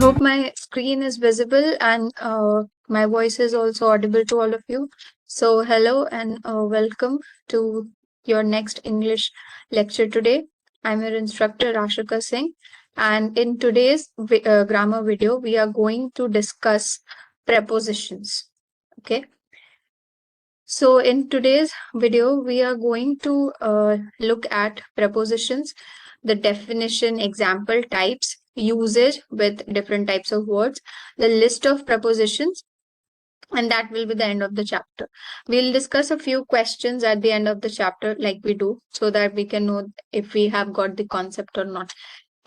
hope my screen is visible and my voice is also audible to all of you. So, hello and welcome to your next English lecture today. I'm your instructor Rashika Singh, and in today's grammar video, we are going to discuss prepositions. Okay. So, in today's video, we are going to look at prepositions, the definition, example, types, usage with different types of words, the list of prepositions, and that will be the end of the chapter. We'll discuss a few questions at the end of the chapter, like we do, so that we can know if we have got the concept or not.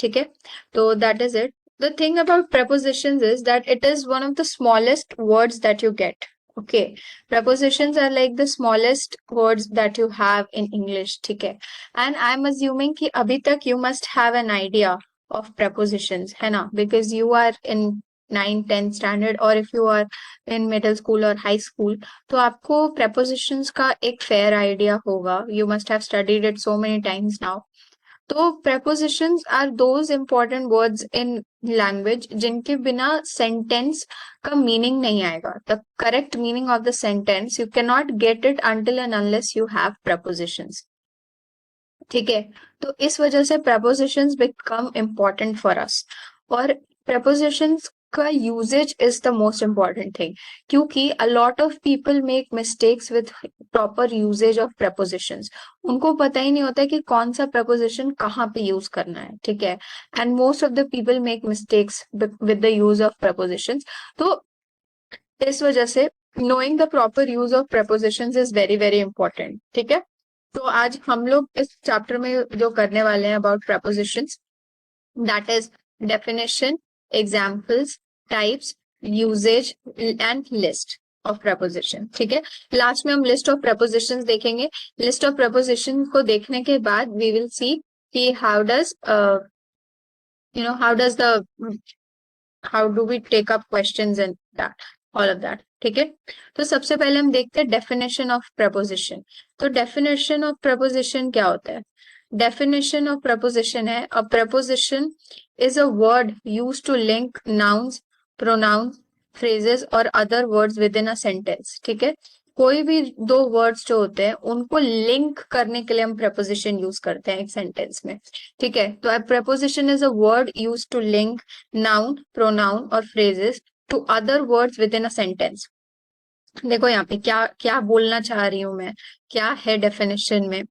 Okay, so that is it. The thing about prepositions is that it is one of the smallest words that you get. Okay, prepositions are like the smallest words that you have in English. Okay, and I'm assuming कि अभी तक you must have an idea of prepositions, है ना? Because you are in 9, 10 standard, or if you are in middle school or high school, तो आपको prepositions का एक fair idea होगा. You must have studied it so many times now. तो prepositions are those important words in language जिनके बिना sentence का meaning नहीं आएगा. The correct meaning of the sentence you cannot get it until and unless you have prepositions. ठीक है, तो इस वजह से prepositions become important for us. और prepositions का usage is the most important thing, क्योंकि a lot of people make mistakes with proper usage of prepositions. उनको पता ही नहीं होता कि कौन सा preposition कहाँ पे use करना है, ठीक है? And most of the people make mistakes with the use of prepositions. तो इस वजह से knowing the proper use of prepositions is very very important. ठीक है, तो आज हम लोग इस चैप्टर में जो करने वाले हैं about prepositions, that is definition, examples, types, usage and list of preposition. ठीक है, लास्ट में हम list of prepositions देखेंगे. list of prepositions को देखने के बाद we will see कि how do we take up questions and that, all of that. ठीक है, तो सबसे पहले हम देखते हैं definition of preposition. तो definition of preposition क्या होता है? Definition of preposition है a preposition is a word used to link nouns, pronouns, phrases or other words within a sentence. ठीक है, कोई भी दो वर्ड्स जो होते हैं उनको लिंक करने के लिए हम preposition यूज करते हैं एक सेंटेंस में. ठीक है, तो preposition is a word used to link noun, pronoun और phrases to other words within a sentence. देखो यहाँ पे क्या क्या बोलना चाह रही हूं मैं, क्या है डेफिनेशन में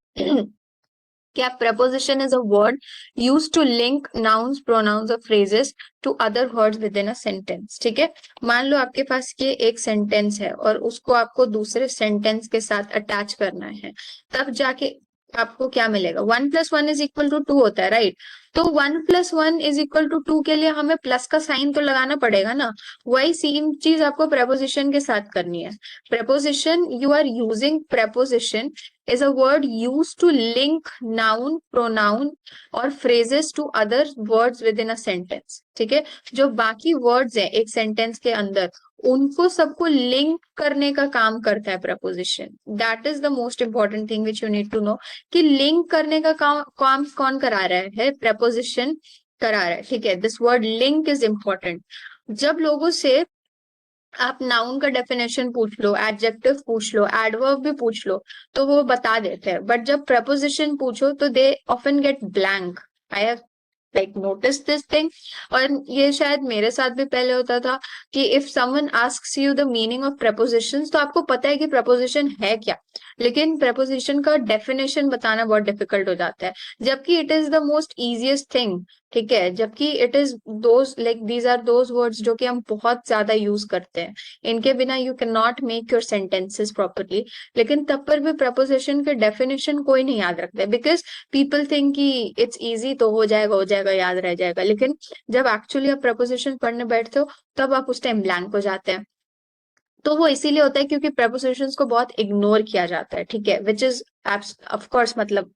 क्या preposition is a word used to link nouns, pronouns or phrases to other words within a sentence. ठीक है, मान लो आपके पास ये एक सेंटेंस है और उसको आपको दूसरे सेंटेंस के साथ अटैच करना है, तब जाके आपको क्या मिलेगा? 1 + 1 = 2 होता है, राइट? तो 1 + 1 = 2 के लिए हमें प्लस का साइन तो लगाना पड़ेगा ना. वही सेम चीज आपको preposition के साथ करनी है. preposition, you are using preposition is a word used to link noun, pronoun और phrases to other words within a sentence. ठीक है, जो बाकी words हैं एक sentence के अंदर उनको सबको लिंक करने का काम करता है preposition. That is the most important thing which you need to know कि लिंक करने का काम कौन करा रहा है? preposition करा रहा है. ठीक है, this word link is important. जब लोगों से आप नाउन का डेफिनेशन पूछ लो, एडजेक्टिव पूछ लो, एडवर्ब भी पूछ लो तो वो बता देते हैं, बट जब preposition पूछो तो they often get blank. I have like notice this thing, और ये शायद मेरे साथ भी पहले होता था कि if someone asks you the meaning of prepositions तो आपको पता है कि preposition है क्या, लेकिन preposition का definition बताना बहुत difficult हो जाता है, जबकि it is the most easiest thing. ठीक है, जबकि it is those like these are those words जो कि हम बहुत ज्यादा यूज करते हैं, इनके बिना you cannot make your sentences properly. लेकिन तब पर भी preposition के definition कोई नहीं याद रखता है, because people think कि it's easy तो हो जाएगा याद रह जाएगा, लेकिन जब एक्चुअली आप preposition पढ़ने बैठते हो तब आप उस टाइम ब्लैंक हो जाते हैं. तो वो इसीलिए होता है क्योंकि prepositions को बहुत इग्नोर किया जाता है. ठीक है, which is of course मतलब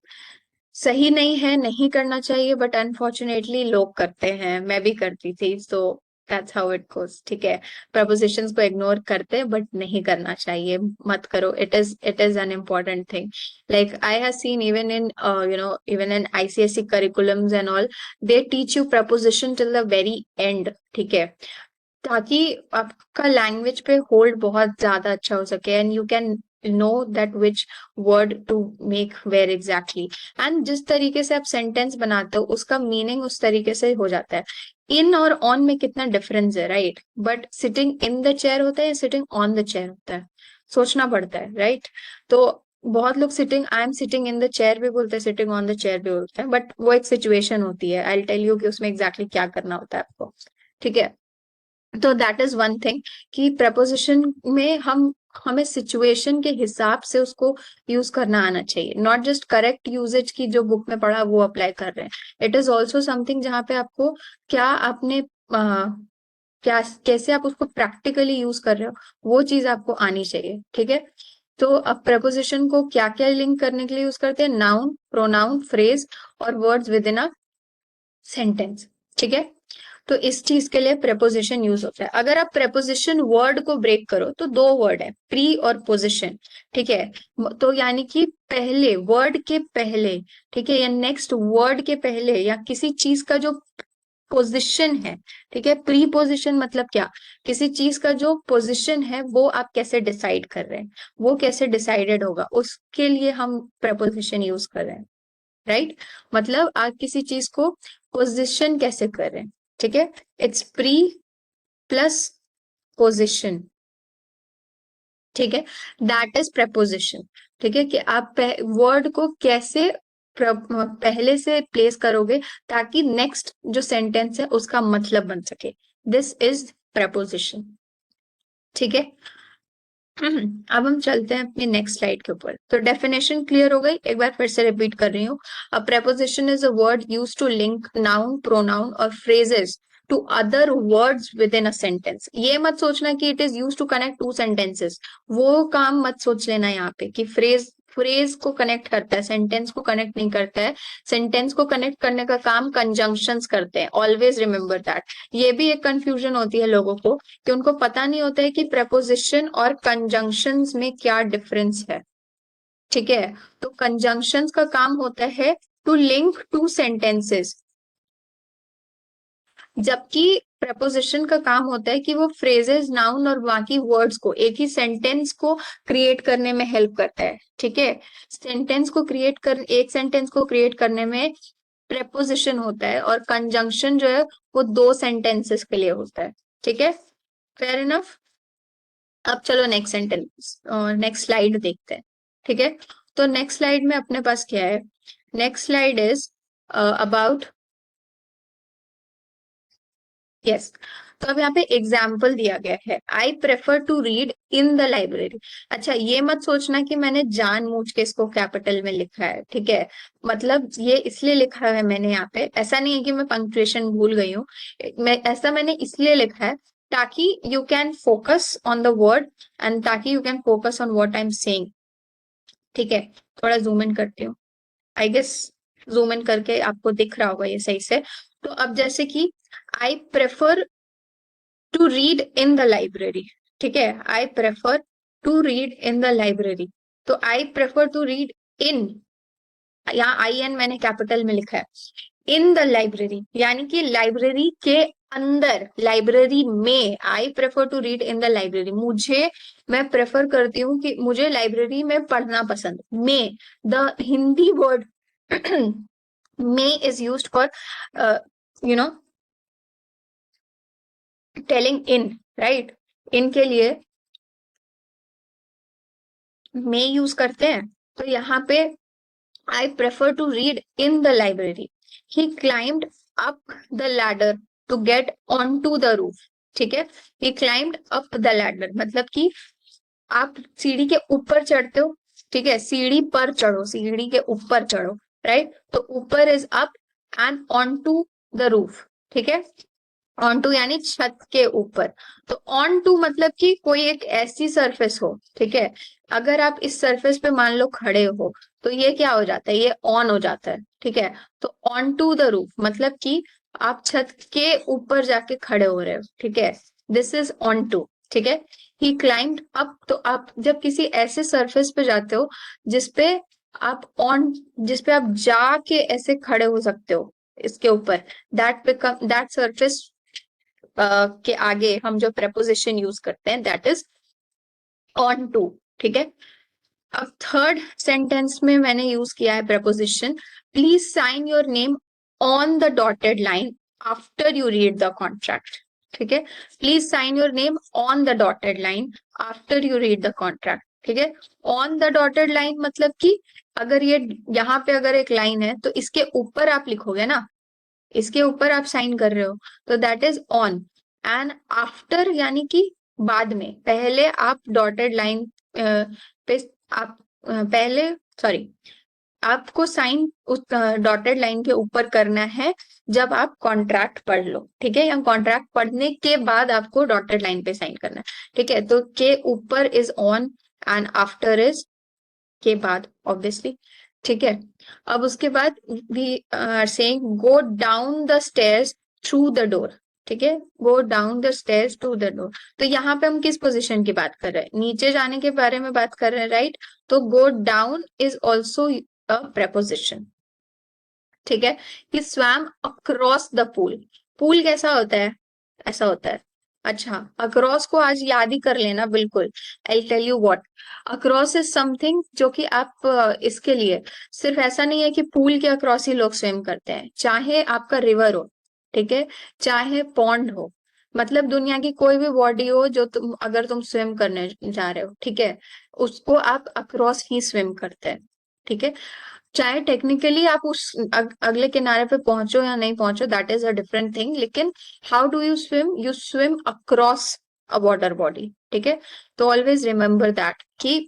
सही नहीं है, नहीं करना चाहिए, बट अनफॉर्चुनेटली लोग करते हैं, मैं भी करती थी. तो दैट्स हाउ इट गोस, ठीक है। प्रपोजिशंस को इग्नोर करते हैं बट नहीं करना चाहिए, मत करो, it is an important thing. Like I have seen even in even in ICSE curriculums and all, they teach you preposition till the very and, ठीक है, ताकि आपका लैंग्वेज पे होल्ड बहुत ज्यादा अच्छा हो सके and you can know that which word to make where exactly. And जिस तरीके से आप सेंटेंस बनाते हो उसका मीनिंग उस तरीके से हो जाता है। इन और ऑन में कितना डिफरेंस है, right? But sitting in the chair होता है या सिटिंग ऑन द चेयर होता है, सोचना पड़ता है, राइट? तो बहुत लोग sitting, I am sitting in the chair भी बोलते हैं, सिटिंग ऑन द चेयर भी बोलते हैं, बट वो एक सिचुएशन होती है, आई टेल यू कि उसमें एग्जैक्टली क्या करना होता है आपको, ठीक है। तो दैट इज वन थिंग कि प्रपोजिशन में हमें सिचुएशन के हिसाब से उसको यूज करना आना चाहिए, नॉट जस्ट करेक्ट यूजेज की जो बुक में पढ़ा वो अप्लाई कर रहे हैं। इट इज ऑल्सो समथिंग जहाँ पे आपको क्या आपने क्या कैसे आप उसको प्रैक्टिकली यूज कर रहे हो वो चीज आपको आनी चाहिए, ठीक है। तो अब प्रपोजिशन को क्या क्या लिंक करने के लिए यूज करते हैं? नाउन, प्रोनाउन, फ्रेज और words within a sentence, ठीक है। तो इस चीज के लिए प्रेपोजिशन यूज होता है। अगर आप प्रेपोजिशन वर्ड को ब्रेक करो तो दो वर्ड है, प्री और पोजिशन, ठीक है। तो यानी कि पहले वर्ड के पहले, ठीक है, या नेक्स्ट वर्ड के पहले या किसी चीज का जो पोजिशन है, ठीक है। प्री पोजिशन मतलब क्या? किसी चीज का जो पोजिशन है वो आप कैसे डिसाइड कर रहे हैं, वो कैसे डिसाइडेड होगा, उसके लिए हम प्रेपोजिशन यूज कर रहे हैं, राइट? मतलब आप किसी चीज को पोजिशन कैसे कर रहे हैं, ठीक है। इट्स प्री प्लस पोजिशन, ठीक है, दैट इज प्रपोजिशन, ठीक है। कि आप वर्ड को कैसे पहले से प्लेस करोगे ताकि नेक्स्ट जो सेंटेंस है उसका मतलब बन सके, दिस इज प्रपोजिशन, ठीक है। अब हम चलते हैं अपनी नेक्स्ट स्लाइड के ऊपर। तो डेफिनेशन क्लियर हो गई, एक बार फिर से रिपीट कर रही हूँ। A preposition is a word used to link noun, pronoun और phrases to other words within a sentence. ये मत सोचना कि it is used to connect two sentences, वो काम मत सोच लेना यहाँ पे कि फ्रेज फ्रेज को कनेक्ट करता है, सेंटेंस को कनेक्ट नहीं करता है। सेंटेंस को कनेक्ट करने का काम कंजंक्शंस करते हैं, ऑलवेज रिमेंबर दैट। ये भी एक कंफ्यूजन होती है लोगों को कि उनको पता नहीं होता है कि प्रपोजिशन और कंजंक्शंस में क्या डिफरेंस है, ठीक है। तो कंजंक्शंस का काम होता है टू लिंक टू सेंटेंसेस, जबकि प्रपोजिशन का काम होता है कि वो फ्रेजेस, नाउन और बाकी वर्ड्स को एक ही सेंटेंस को क्रिएट करने में हेल्प करता है, ठीक है। एक सेंटेंस को क्रिएट करने में प्रेपोजिशन होता है और कंजंक्शन जो है वो दो सेंटेंसेस के लिए होता है, ठीक है। Fair enough. अब चलो नेक्स्ट सेंटेंस, नेक्स्ट स्लाइड देखते हैं, ठीक है। तो नेक्स्ट स्लाइड में अपने पास क्या है? Next slide is about, yes, तो अब यहाँ पे एग्जाम्पल दिया गया है, I prefer to read in the library. अच्छा, ये मत सोचना कि मैंने जानबूझ के इसको कैपिटल में लिखा है, ठीक है। मतलब ये इसलिए लिखा है मैंने यहाँ पे, ऐसा नहीं है कि मैं पंक्चुएशन भूल गई हूँ, मैंने इसलिए लिखा है ताकि you can focus on the word and ताकि you can focus on what I am saying, ठीक है। थोड़ा जूम इन करती हूँ, आई गेस जूम इन करके आपको दिख रहा होगा ये सही से। तो अब जैसे कि I prefer to read in the library, ठीक है, I prefer to read in the library. तो I prefer to read in, यहाँ आई एन मैंने कैपिटल में लिखा है, इन द लाइब्रेरी यानी कि लाइब्रेरी के अंदर, लाइब्रेरी में। I prefer to read in the library, मैं प्रेफर करती हूँ कि मुझे लाइब्रेरी में पढ़ना पसंद। में, द हिंदी वर्ड में is used for you know telling in, right? In के लिए में यूज करते हैं। तो यहाँ पे I prefer to read in the library. He climbed up the ladder to get on to the roof, ठीक है। He climbed up the ladder मतलब कि आप सीढ़ी के ऊपर चढ़ते हो, ठीक है, सीढ़ी पर चढ़ो, सीढ़ी के ऊपर चढ़ो, राइट? तो ऊपर is up and on to the roof, ठीक है। ऑन टू यानी छत के ऊपर। तो ऑन टू मतलब कि कोई एक ऐसी सरफेस हो, ठीक है। अगर आप इस सरफेस पे मान लो खड़े हो तो ये क्या हो जाता है? ये ऑन हो जाता है, ठीक है। तो ऑन टू द रूफ मतलब कि आप छत के ऊपर जाके खड़े हो रहे हो, ठीक है, दिस इज ऑन टू, ठीक है। ही क्लाइंब्ड अप, तो आप जब किसी ऐसे सरफेस पे जाते हो जिसपे जिसपे आप जाके ऐसे खड़े हो सकते हो इसके ऊपर, दैट सरफेस के आगे हम जो preposition यूज करते हैं दैट इज ऑन टू, ठीक है। अब थर्ड सेंटेंस में मैंने यूज किया है preposition, please sign your name on the dotted line after you read the contract, ठीक है। Please sign your name on the dotted line after you read the contract, ठीक है। ऑन द डॉटेड लाइन मतलब कि अगर ये यहाँ पे अगर एक लाइन है तो इसके ऊपर आप लिखोगे ना, इसके ऊपर आप साइन कर रहे हो, तो that is on. And after यानी कि बाद में, पहले आप डॉटेड लाइन पे आप पहले सॉरी आपको साइन उस डॉटेड लाइन के ऊपर करना है जब आप कॉन्ट्रैक्ट पढ़ लो, ठीक है, या कॉन्ट्रैक्ट पढ़ने के बाद आपको डॉटेड लाइन पे साइन करना है, ठीक है। तो के ऊपर is on and after is के बाद ऑब्वियसली, ठीक है। अब उसके बाद we are saying go down the stairs through the door, ठीक है, go down the stairs to the door. तो यहाँ पे हम किस पोजीशन की बात कर रहे हैं, नीचे जाने के बारे में बात कर रहे हैं, राइट। तो go down is also a preposition, ठीक है। He swam across the pool, pool कैसा होता है, ऐसा होता है। अच्छा, अक्रॉस को आज याद ही कर लेना बिल्कुल। I tell you what, across is something जो कि आप इसके लिए सिर्फ ऐसा नहीं है कि पूल के अक्रॉस ही लोग स्विम करते हैं, चाहे आपका रिवर हो, ठीक है, चाहे पॉन्ड हो, मतलब दुनिया की कोई भी बॉडी हो जो तुम अगर तुम स्विम करने जा रहे हो, ठीक है, उसको आप अक्रॉस ही स्विम करते हैं, ठीक है। चाहे टेक्निकली आप उस अगले किनारे पे पहुंचो या नहीं पहुंचो, that is a different thing, लेकिन how do you swim across a water body, ठीक है। तो ऑलवेज रिमेम्बर दैट कि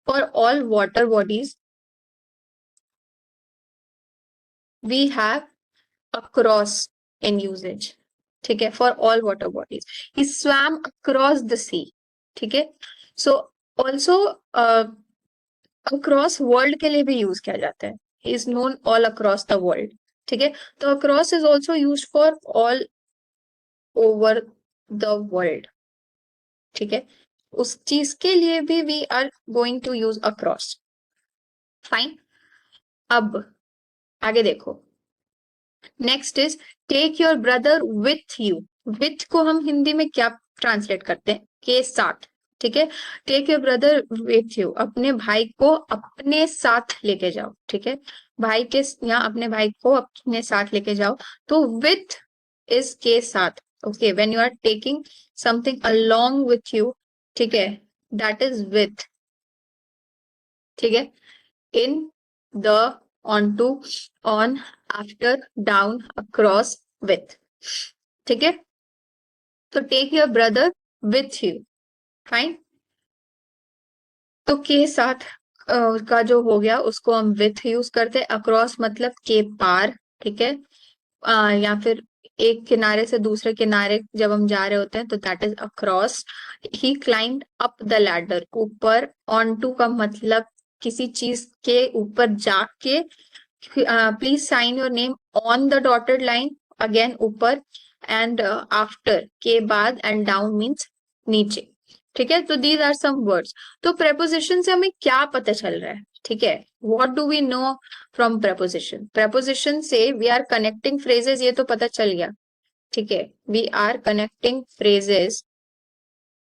for all water bodies we have across in usages, ठीक है, for all water bodies. He swam across the sea, ठीक है। So also across world के लिए भी यूज किया जाता है, is known all across the world, ठीक है। तो across is also use for all over the world, ठीक है। उस चीज के लिए भी we are going to use across, fine. अब आगे देखो, next is take your brother with you. With को हम हिंदी में क्या ट्रांसलेट करते हैं, के साथ, ठीक है। Take your brother with you, अपने भाई को अपने साथ लेके जाओ, ठीक है। भाई के यहाँ अपने भाई को अपने साथ लेके जाओ, तो विथ इज के साथ, okay. When you are taking something along with you, ठीक है, दैट इज विथ, ठीक है। In, the, on to, on, after, down, across, with, ठीक है। तो take your brother with you, fine. तो के साथ का जो हो गया उसको हम विथ यूज करते हैं, अक्रॉस मतलब के पार, ठीक है। या फिर एक किनारे से दूसरे किनारे जब हम जा रहे होते हैं तो that is across. He climbed up the ladder, ऊपर, ऑन टू का मतलब किसी चीज के ऊपर जाके, please sign your name on the dotted line, again ऊपर, एंड आफ्टर के बाद, एंड डाउन मीन्स नीचे, ठीक है। तो दीज आर सम वर्ड्स। तो प्रेपोजिशन से हमें क्या पता चल रहा है, ठीक है, what do we know from preposition. Preposition से वी आर कनेक्टिंग फ्रेजेस, ये तो पता चल गया, ठीक है, वी आर कनेक्टिंग फ्रेजेस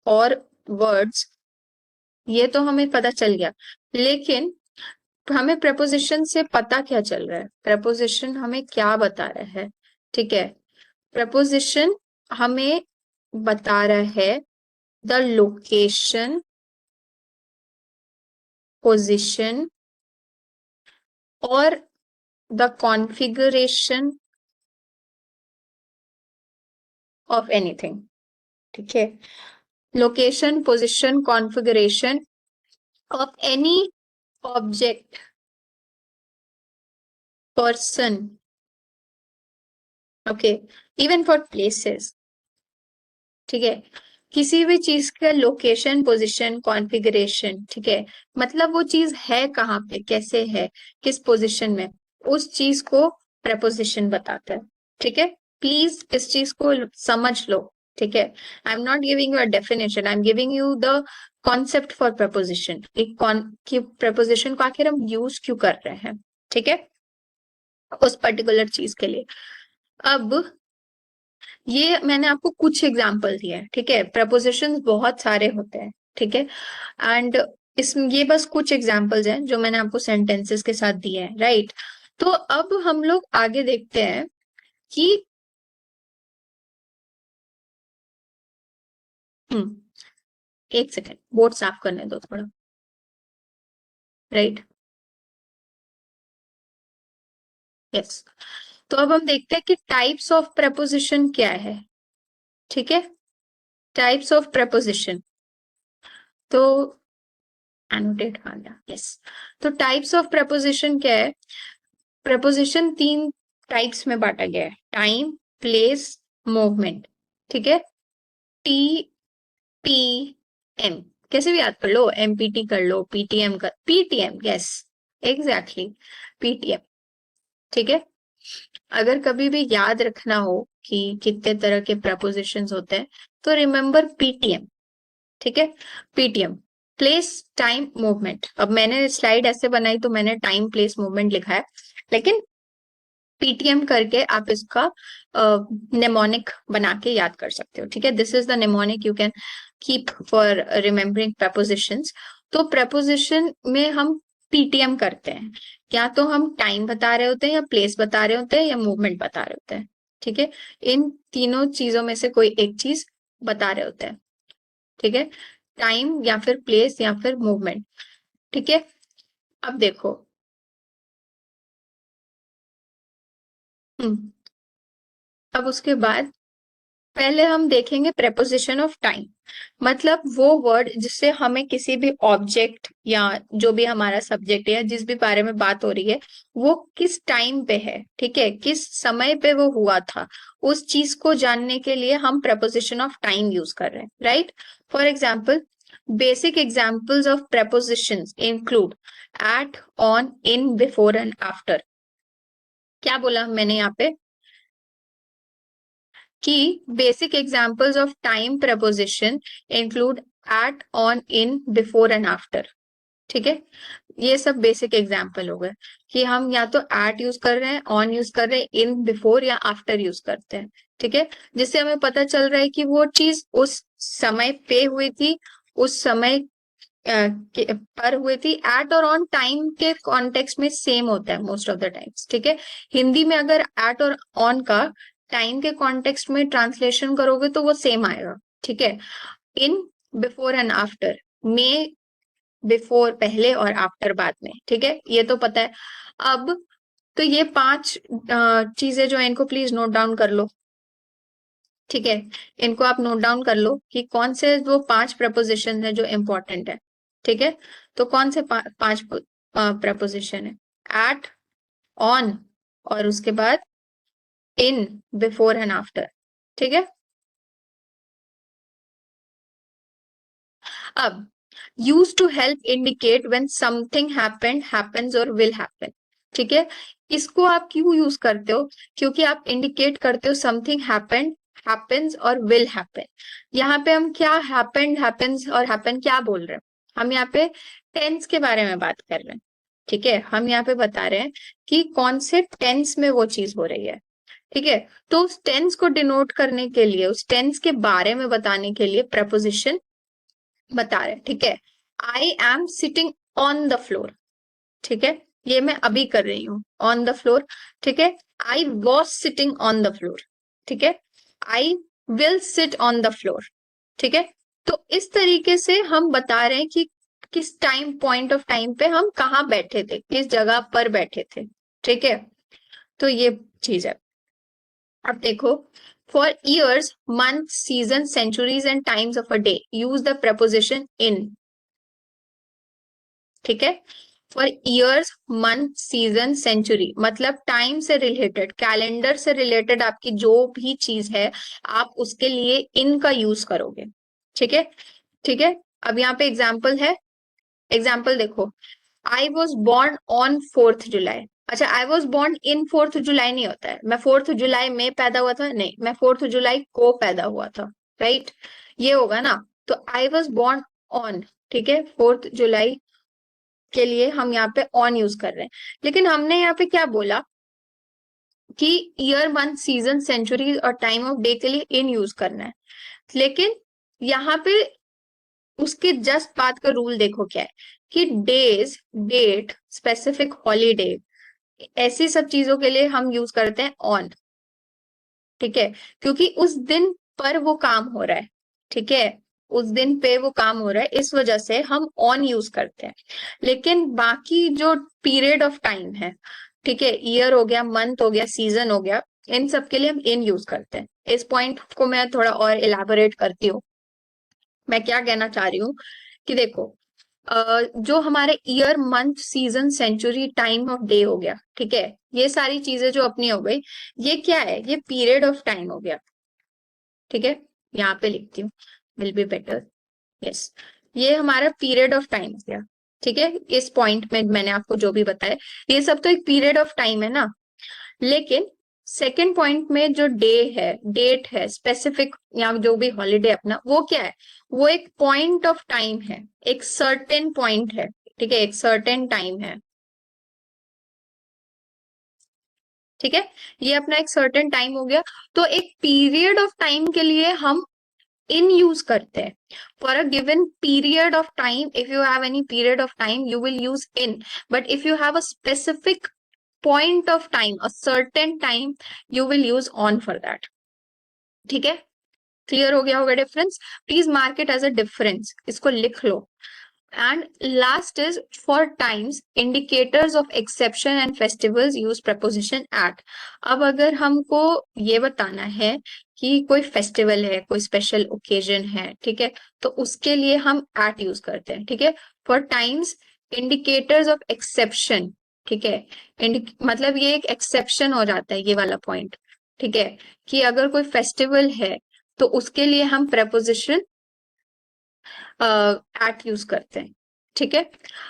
और वर्ड्स, ये तो हमें पता चल गया। लेकिन हमें प्रेपोजिशन से पता क्या चल रहा है, प्रेपोजिशन हमें क्या बता रहा है, ठीक है। प्रपोजिशन हमें बता रहा है द लोकेशन, पोजिशन और द कॉन्फ़िगरेशन ऑफ एनीथिंग, ठीक है। Location, position, configuration of any object, person, okay, even for places, ठीक है। किसी भी चीज का लोकेशन, पोजीशन, कॉन्फ़िगरेशन, ठीक है, मतलब वो चीज है कहाँ पे, कैसे है, किस पोजीशन में, उस चीज को प्रपोजिशन बताता है, ठीक है, प्लीज इस चीज को समझ लो, ठीक है। I am not giving you a definition, I am giving you the concept for preposition, कि प्रपोजिशन को आखिर हम यूज क्यों कर रहे हैं, ठीक है, उस पर्टिकुलर चीज के लिए। अब ये मैंने आपको कुछ एग्जाम्पल दिए हैं, ठीक है, प्रपोजिशंस बहुत सारे होते हैं, ठीक है, एंड इस ये बस कुछ एग्जाम्पल्स हैं जो मैंने आपको सेंटेंसेस के साथ दिए हैं, राइट। तो अब हम लोग आगे देखते हैं कि एक सेकेंड, बोर्ड साफ करने दो थोड़ा, राइट, यस। तो अब हम देखते हैं कि टाइप्स ऑफ प्रपोजिशन क्या है, ठीक है, टाइप्स ऑफ प्रपोजिशन। तो एनोटेट आ गया, यस। तो टाइप्स ऑफ प्रपोजिशन क्या है, प्रपोजिशन तीन टाइप्स में बांटा गया है, टाइम, प्लेस, मूवमेंट, ठीक है, टी पी एम, कैसे भी याद कर लो, एमपीटी कर लो, पीटीएम कर, पीटीएम, यस, एग्जैक्टली, पीटीएम, ठीक है। अगर कभी भी याद रखना हो कि कितने तरह के प्रपोजिशंस होते हैं, तो रिमेंबर पीटीएम, ठीक है, पीटीएम, प्लेस, टाइम, मूवमेंट। अब मैंने स्लाइड ऐसे बनाई तो मैंने टाइम, प्लेस, मूवमेंट लिखा है, लेकिन पीटीएम करके आप इसका नेमोनिक बना के याद कर सकते हो, ठीक है, this is the mnemonic you can keep for remembering propositions. तो प्रपोजिशन में हम पीटीएम करते हैं, या तो हम टाइम बता रहे होते हैं, या प्लेस बता रहे होते हैं, या मूवमेंट बता रहे होते हैं, ठीक है, इन तीनों चीजों में से कोई एक चीज बता रहे होते हैं, ठीक है, टाइम या फिर प्लेस या फिर मूवमेंट, ठीक है। अब देखो, अब उसके बाद पहले हम देखेंगे प्रेपोजिशन ऑफ टाइम, मतलब वो वर्ड जिससे हमें किसी भी ऑब्जेक्ट या जो भी हमारा सब्जेक्ट है या जिस भी बारे में बात हो रही है, वो किस टाइम पे है, ठीक है, किस समय पे वो हुआ था, उस चीज को जानने के लिए हम प्रेपोजिशन ऑफ टाइम यूज कर रहे हैं, right. For example, basic examples of prepositions include at, on, in, before and after. क्या बोला मैंने यहाँ पे कि basic examples of time preposition include at, on, in, before and after, ठीक है, ये सब बेसिक एग्जाम्पल हो गए कि हम या तो एट यूज कर रहे हैं, ऑन यूज कर रहे हैं, इन, बिफोर या आफ्टर यूज करते हैं, ठीक है, जिससे हमें पता चल रहा है कि वो चीज उस समय पे हुई थी, उस समय पर हुई थी। एट और ऑन टाइम के कॉन्टेक्स्ट में सेम होता है मोस्ट ऑफ द टाइम्स, ठीक है। हिंदी में अगर एट और ऑन का टाइम के कॉन्टेक्स्ट में ट्रांसलेशन करोगे तो वो सेम आएगा, ठीक है। इन, बिफोर एंड आफ्टर, में बिफोर पहले और आफ्टर बाद में, ठीक है, ये तो पता है। अब तो ये पांच चीजें जो है इनको प्लीज नोट डाउन कर लो, ठीक है, इनको आप नोट डाउन कर लो कि कौन से वो पांच प्रपोजिशन है जो इंपॉर्टेंट है, ठीक है। तो कौन से पांच प्रपोजिशन है, एट, ऑन, और उसके बाद इन, बिफोर एंड आफ्टर, ठीक है। अब use to help indicate when something happened, happens और विल हैपन, ठीक है, इसको आप क्यों यूज करते हो, क्योंकि आप इंडिकेट करते हो समथिंग हैपेंड, हैपेंस और विल हैपन। यहाँ पे हम क्या हैपेंड, हैपेंस और हैपन क्या बोल रहे हैं, हम यहाँ पे टेंस के बारे में बात कर रहे हैं, ठीक है, हम यहाँ पे बता रहे हैं कि कौन से टेंस में वो चीज हो रही है, ठीक है। तो उस टेंस को डिनोट करने के लिए, उस टेंस के बारे में बताने के लिए प्रपोजिशन बता रहे हैं, ठीक है। I am sitting on the floor, ठीक है, ये मैं अभी कर रही हूँ, ऑन द फ्लोर, ठीक है। I was sitting on the floor, ठीक है। I will sit on the floor, ठीक है। तो इस तरीके से हम बता रहे हैं कि किस टाइम, पॉइंट ऑफ टाइम पे हम कहाँ बैठे थे, किस जगह पर बैठे थे, ठीक है। तो ये चीज है। अब देखो, for years, month, season, centuries and times of a day use the preposition in, ठीक है। For years, month, season, century, मतलब टाइम से रिलेटेड, कैलेंडर से रिलेटेड आपकी जो भी चीज है, आप उसके लिए इन का यूज करोगे, ठीक है, ठीक है। अब यहाँ पे एग्जाम्पल है, एग्जाम्पल देखो, आई वॉज बॉर्न ऑन 4th जुलाई, अच्छा, आई वॉज बॉर्न इन 4th जुलाई नहीं होता है, मैं 4th जुलाई में पैदा हुआ था, नहीं, मैं 4th जुलाई को पैदा हुआ था, राइट, ये होगा ना। तो आई वॉज बॉर्न ऑन, ठीक है, 4th जुलाई के लिए हम यहाँ पे ऑन यूज कर रहे हैं। लेकिन हमने यहाँ पे क्या बोला कि ईयर, मंथ, सीजन, सेंचुरी और टाइम ऑफ डे के लिए इन यूज करना है। लेकिन यहाँ पे उसके जस्ट बाद का रूल देखो क्या है, कि डेज, डेट, स्पेसिफिक हॉलीडे, ऐसी सब चीजों के लिए हम यूज करते हैं ऑन, ठीक है, क्योंकि उस दिन पर वो काम हो रहा है, ठीक है, उस दिन पे वो काम हो रहा है, इस वजह से हम ऑन यूज करते हैं। लेकिन बाकी जो पीरियड ऑफ टाइम है, ठीक है, ईयर हो गया, मंथ हो गया, सीजन हो गया, इन सब के लिए हम इन यूज करते हैं। इस पॉइंट को मैं थोड़ा और इलाबोरेट करती हूँ। मैं क्या कहना चाह रही हूँ कि देखो, जो हमारे year, month, season, century, time of day हो गया, ठीक है, ये सारी चीजें जो अपनी हो गई, ये क्या है, ये पीरियड ऑफ टाइम हो गया, ठीक है, यहाँ पे लिखती हूँ, विल बी बेटर, यस, ये हमारा पीरियड ऑफ टाइम हो गया, ठीक है। इस पॉइंट में मैंने आपको जो भी बताया, ये सब तो एक पीरियड ऑफ टाइम है ना। लेकिन सेकेंड पॉइंट में जो डे है, डेट है, स्पेसिफिक या जो भी हॉलीडे अपना, वो क्या है, वो एक पॉइंट ऑफ टाइम है, एक सर्टेन पॉइंट है, ठीक है, एक सर्टेन टाइम है, ठीक है, ये अपना एक सर्टेन टाइम हो गया। तो एक पीरियड ऑफ टाइम के लिए हम इन यूज करते हैं। For a given period of time, if you have any period of time, you will use in, but if you have a specific point of time, a certain time, you will use on for that, ठीक है। Clear हो गया होगा difference, please mark it as a difference, इसको लिख लो। And last is for times, indicators of exception and festivals use preposition at. अब अगर हमको ये बताना है कि कोई फेस्टिवल है, कोई स्पेशल ओकेजन है, ठीक है, तो उसके लिए हम एट यूज करते हैं, ठीक है। For times, indicators of exception, ठीक है, मतलब ये एक एक्सेप्शन हो जाता है, ये वाला पॉइंट, ठीक है, कि अगर कोई फेस्टिवल है तो उसके लिए हम प्रपोजिशन एट यूज करते हैं, ठीक है।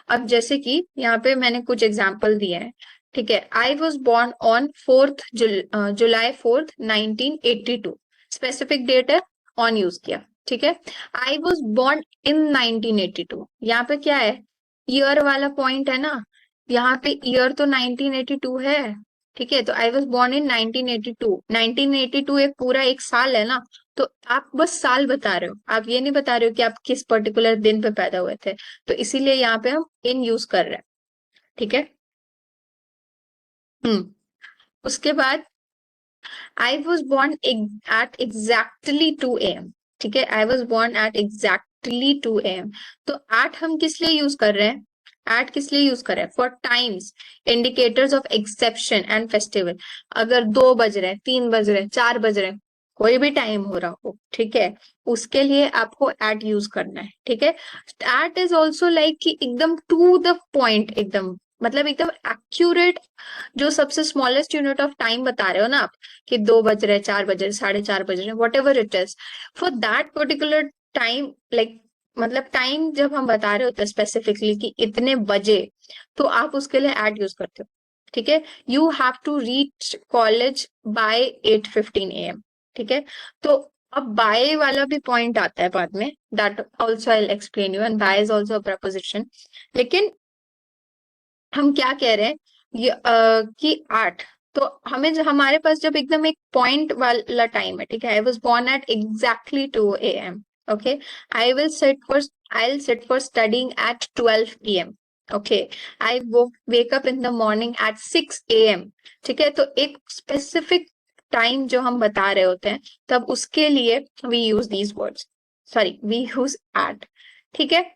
अब जैसे कि यहाँ पे मैंने कुछ एग्जाम्पल दिए हैं, ठीक है, I was born on 4th July 4th 1982, specific date है, ऑन यूज किया, ठीक है। आई वॉज बॉर्न इन 1982, यहाँ पे क्या है, ईयर वाला पॉइंट है ना, यहाँ पे ईयर तो 1982 है, ठीक है, तो आई वॉज बॉर्न इन 1982, 1982 एक पूरा एक साल है ना, तो आप बस साल बता रहे हो, आप ये नहीं बता रहे हो कि आप किस पर्टिकुलर दिन पे पैदा हुए थे, तो इसीलिए यहाँ पे हम इन यूज कर रहे हैं, ठीक है। हम्म, उसके बाद आई was born at exactly 2 AM, ठीक है, I was born at exactly 2 AM। तो एट हम किस लिए यूज कर रहे हैं, एट किस लिए यूज कर रहे हैं, for times, indicators of exception and festival, अगर 2 बज रहे हैं, 3 बज रहे हैं, 4 बज रहे हैं, कोई भी टाइम हो रहा हो, ठीक है, उसके लिए आपको एट यूज करना है, ठीक है। एट इज ऑल्सो लाइक कि एकदम टू द पॉइंट, एकदम मतलब एकदम एक्यूरेट, जो सबसे स्मॉलेस्ट यूनिट ऑफ टाइम बता रहे हो ना आप, कि 2 बज रहे, 4 बज रहे, 4:30 बज रहे, what ever it is, for that particular time, like मतलब टाइम जब हम बता रहे होते हैं स्पेसिफिकली कि इतने बजे, तो आप उसके लिए एट यूज करते हो, ठीक है। You have to reach college by 8:15 AM, ठीक है। तो अब बाय वाला भी पॉइंट आता है बाद में, that also I explain you, and by is also a preposition. लेकिन हम क्या कह रहे हैं, ये कि 8, तो हमें हमारे पास जब एकदम एक पॉइंट वाला टाइम है, ठीक है, I was born at exactly 2 AM, okay, I will set for I will set for studying at 12 PM, okay, I would wake up in the morning at 6 AM, ठीक है। तो एक स्पेसिफिक टाइम जो हम बता रहे होते हैं, तब उसके लिए we use these words, sorry we use at, ठीक है।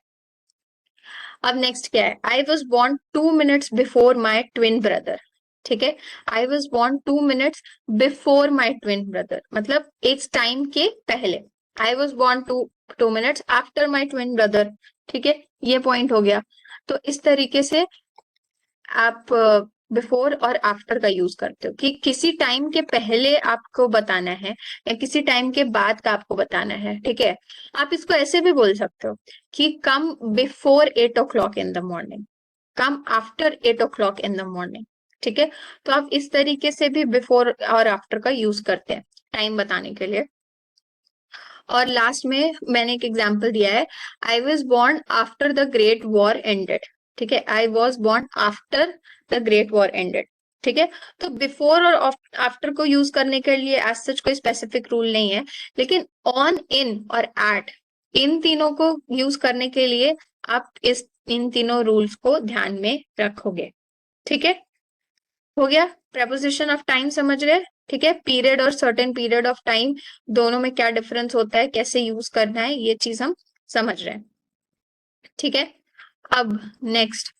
अब नेक्स्ट क्या है, I was born 2 minutes before my twin brother, ठीक है, I was born 2 minutes before my twin brother, मतलब इस टाइम के पहले, I was born two minutes after my twin brother, ठीक है, ये पॉइंट हो गया। तो इस तरीके से आप बिफोर और आफ्टर का यूज करते हो कि किसी टाइम के पहले आपको बताना है या किसी टाइम के बाद का आपको बताना है, ठीक है। आप इसको ऐसे भी बोल सकते हो कि come before 8 o'clock in the morning, come after 8 o'clock in the morning, ठीक है, तो आप इस तरीके से भी बिफोर और आफ्टर का यूज करते हैं टाइम बताने के लिए। और लास्ट में मैंने एक एग्जांपल दिया है, I was born after the great war ended. ठीक है, I was born after the great war ended. ठीक है, तो बिफोर और आफ्टर को यूज करने के लिए एज सच कोई स्पेसिफिक रूल नहीं है, लेकिन ऑन, इन और एट, इन तीनों को यूज करने के लिए आप इन तीनों रूल्स को ध्यान में रखोगे। ठीक है, हो गया। प्रेपोजिशन ऑफ टाइम समझ रहे हैं? ठीक है, पीरियड और सर्टेन पीरियड ऑफ टाइम दोनों में क्या डिफरेंस होता है, कैसे यूज करना है, ये चीज हम समझ रहे हैं। ठीक है, अब नेक्स्ट